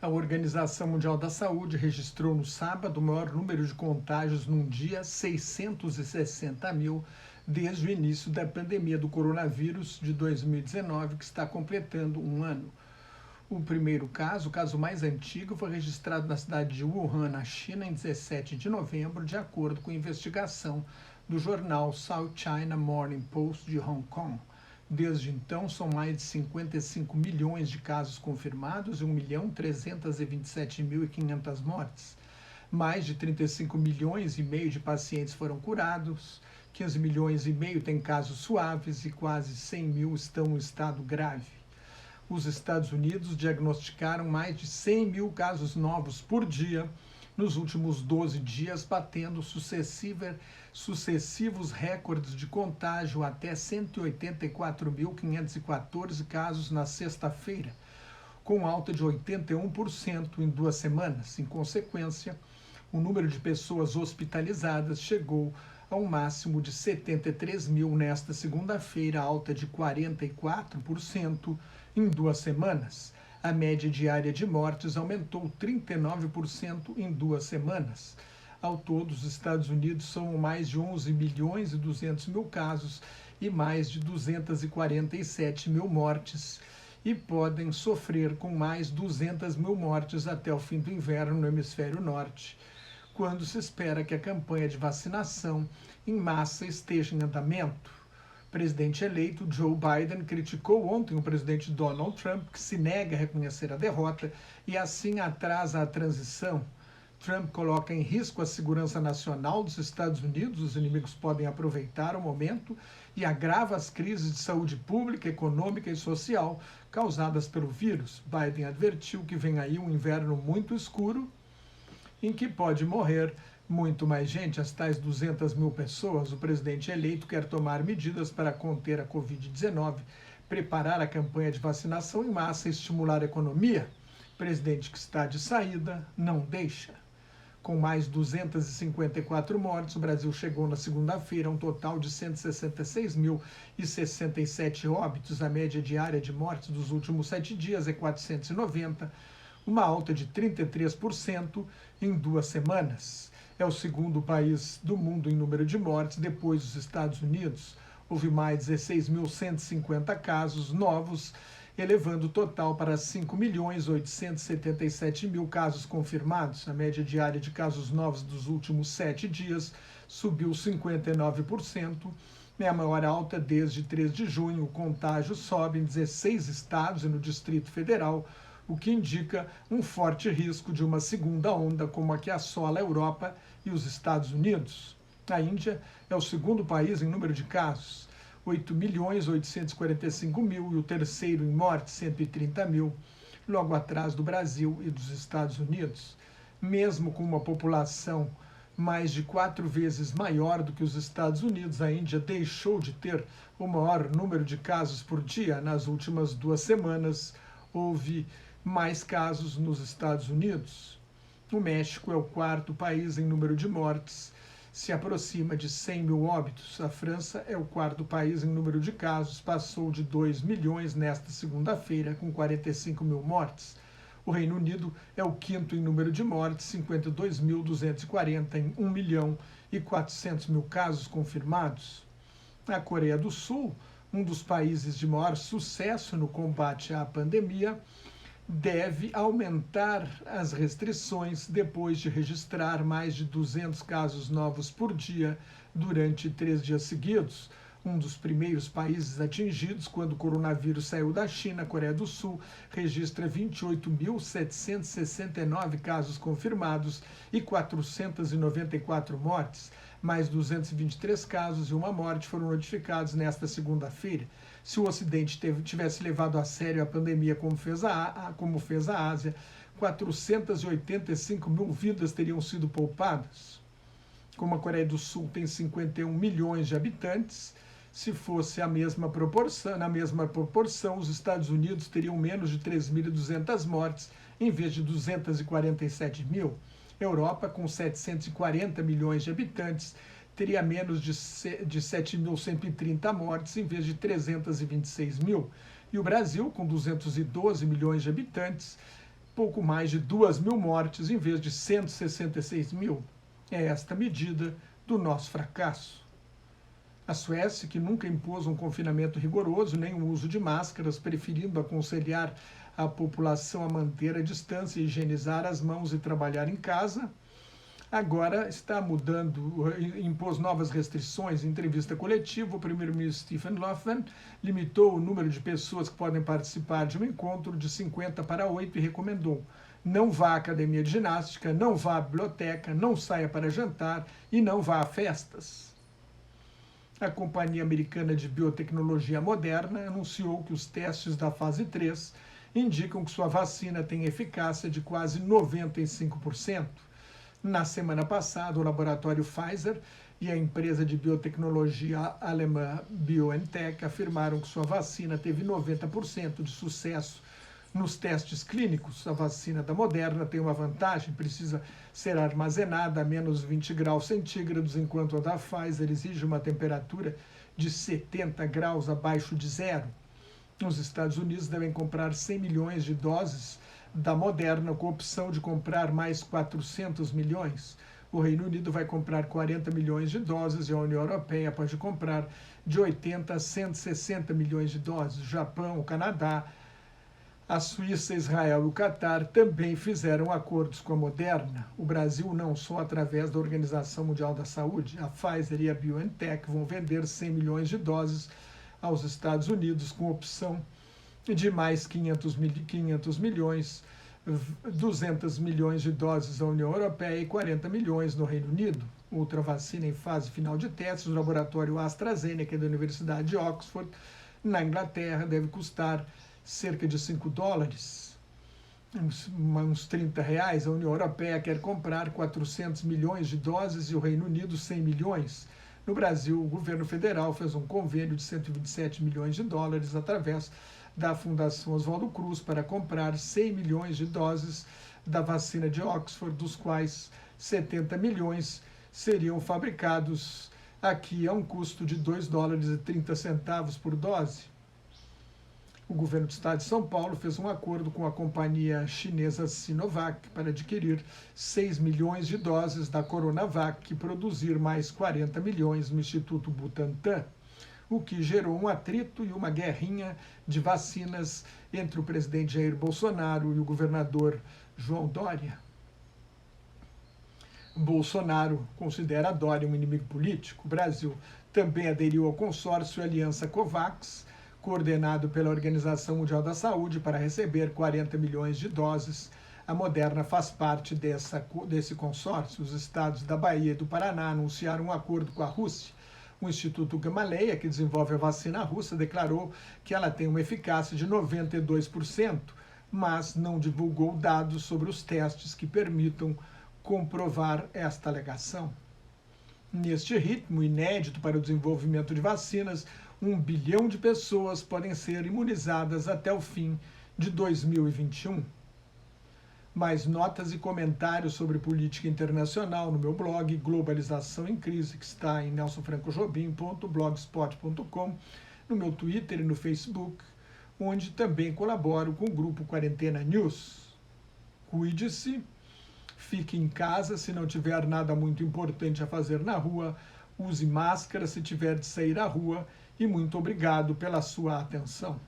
A Organização Mundial da Saúde registrou no sábado o maior número de contágios num dia, 660 mil, desde o início da pandemia do coronavírus de 2019, que está completando um ano. O primeiro caso, o caso mais antigo, foi registrado na cidade de Wuhan, na China, em 17 de novembro, de acordo com a investigação do jornal South China Morning Post de Hong Kong. Desde então, são mais de 55 milhões de casos confirmados e 1.327.500 mortes. Mais de 35 milhões e meio de pacientes foram curados, 15 milhões e meio têm casos suaves e quase 100 mil estão no estado grave. Os Estados Unidos diagnosticaram mais de 100 mil casos novos por dia nos últimos 12 dias, batendo sucessivos recordes de contágio até 184.514 casos na sexta-feira, com alta de 81% em 2 semanas. Em consequência, o número de pessoas hospitalizadas chegou a um máximo de 73 mil nesta segunda-feira, alta de 44% em 2 semanas. A média diária de mortes aumentou 39% em 2 semanas. Ao todo, os Estados Unidos são mais de 11 milhões e 200 mil casos e mais de 247 mil mortes, e podem sofrer com mais 200 mil mortes até o fim do inverno no hemisfério norte, quando se espera que a campanha de vacinação em massa esteja em andamento. O presidente eleito Joe Biden criticou ontem o presidente Donald Trump, que se nega a reconhecer a derrota e assim atrasa a transição. Trump coloca em risco a segurança nacional dos Estados Unidos, os inimigos podem aproveitar o momento, e agrava as crises de saúde pública, econômica e social causadas pelo vírus. Biden advertiu que vem aí um inverno muito escuro, em que pode morrer muito mais gente, as tais 200 mil pessoas. O presidente eleito quer tomar medidas para conter a Covid-19, preparar a campanha de vacinação em massa e estimular a economia. O presidente que está de saída não deixa. Com mais 254 mortes, o Brasil chegou na segunda-feira a um total de 166.067 óbitos. A média diária de mortes dos últimos 7 dias é 490, uma alta de 33% em 2 semanas. É o segundo país do mundo em número de mortes, depois dos Estados Unidos. Houve mais de 16.150 casos novos, elevando o total para 5.877.000 casos confirmados. A média diária de casos novos dos últimos 7 dias subiu 59%, é a maior alta desde 3 de junho. O contágio sobe em 16 estados e no Distrito Federal, o que indica um forte risco de uma segunda onda como a que assola a Europa e os Estados Unidos. A Índia é o segundo país em número de casos, 8.845.000, e o terceiro em mortes, 130 mil, logo atrás do Brasil e dos Estados Unidos. Mesmo com uma população mais de 4 vezes maior do que os Estados Unidos, a Índia deixou de ter o maior número de casos por dia. Nas últimas 2 semanas, houve mais casos nos Estados Unidos. O México é o 4º país em número de mortes, se aproxima de 100 mil óbitos. A França é o 4º país em número de casos, passou de 2 milhões nesta segunda-feira, com 45 mil mortes. O Reino Unido é o 5º em número de mortes, 52.240 em 1.400.000 casos confirmados. A Coreia do Sul, um dos países de maior sucesso no combate à pandemia, deve aumentar as restrições depois de registrar mais de 200 casos novos por dia durante 3 dias seguidos. Um dos primeiros países atingidos quando o coronavírus saiu da China, a Coreia do Sul registra 28.769 casos confirmados e 494 mortes. Mais 223 casos e 1 morte foram notificados nesta segunda-feira. Se o Ocidente tivesse levado a sério a pandemia como fez a Ásia, 485 mil vidas teriam sido poupadas. Como a Coreia do Sul tem 51 milhões de habitantes, se fosse na mesma proporção, os Estados Unidos teriam menos de 3.200 mortes, em vez de 247 mil. Europa, com 740 milhões de habitantes, teria menos de 7.130 mortes, em vez de 326 mil. E o Brasil, com 212 milhões de habitantes, pouco mais de 2.000 mortes em vez de 166 mil. É esta medida do nosso fracasso. A Suécia, que nunca impôs um confinamento rigoroso nem o uso de máscaras, preferindo aconselhar a população a manter a distância, higienizar as mãos e trabalhar em casa, agora está mudando, impôs novas restrições. Em entrevista coletiva, o primeiro-ministro Stefan Löfven limitou o número de pessoas que podem participar de um encontro de 50 para 8 e recomendou: não vá à academia de ginástica, não vá à biblioteca, não saia para jantar e não vá a festas. A companhia americana de biotecnologia Moderna anunciou que os testes da fase 3 indicam que sua vacina tem eficácia de quase 95%. Na semana passada, o laboratório Pfizer e a empresa de biotecnologia alemã BioNTech afirmaram que sua vacina teve 90% de sucesso nos testes clínicos. A vacina da Moderna tem uma vantagem: precisa ser armazenada a menos 20 graus centígrados, enquanto a da Pfizer exige uma temperatura de 70 graus abaixo de zero. Os Estados Unidos devem comprar 100 milhões de doses da Moderna, com opção de comprar mais 400 milhões. O Reino Unido vai comprar 40 milhões de doses e a União Europeia pode comprar de 80 a 160 milhões de doses. O Japão, o Canadá, a Suíça, Israel e o Catar também fizeram acordos com a Moderna. O Brasil não, só através da Organização Mundial da Saúde. A Pfizer e a BioNTech vão vender 100 milhões de doses aos Estados Unidos, com opção de mais 500 milhões, 200 milhões de doses à União Europeia e 40 milhões no Reino Unido. Outra vacina em fase final de testes, o laboratório AstraZeneca da Universidade de Oxford, na Inglaterra, deve custar cerca de $5, uns R$30. A União Europeia quer comprar 400 milhões de doses e o Reino Unido 100 milhões. No Brasil, o governo federal fez um convênio de 127 milhões de dólares através da Fundação Oswaldo Cruz para comprar 100 milhões de doses da vacina de Oxford, dos quais 70 milhões seriam fabricados aqui a um custo de $2,30 por dose. O governo do estado de São Paulo fez um acordo com a companhia chinesa Sinovac para adquirir 6 milhões de doses da Coronavac e produzir mais 40 milhões no Instituto Butantan, o que gerou um atrito e uma guerrinha de vacinas entre o presidente Jair Bolsonaro e o governador João Dória. Bolsonaro considera Dória um inimigo político. O Brasil também aderiu ao consórcio Aliança Covax, coordenado pela Organização Mundial da Saúde, para receber 40 milhões de doses. A Moderna faz parte desse consórcio. Os estados da Bahia e do Paraná anunciaram um acordo com a Rússia. O Instituto Gamaleya, que desenvolve a vacina russa, declarou que ela tem uma eficácia de 92%, mas não divulgou dados sobre os testes que permitam comprovar esta alegação. Neste ritmo inédito para o desenvolvimento de vacinas, 1 bilhão de pessoas podem ser imunizadas até o fim de 2021. Mais notas e comentários sobre política internacional no meu blog Globalização em Crise, que está em nelsonfrancojobim.blogspot.com, no meu Twitter e no Facebook, onde também colaboro com o grupo Quarentena News. Cuide-se, fique em casa se não tiver nada muito importante a fazer na rua, use máscara se tiver de sair à rua e muito obrigado pela sua atenção.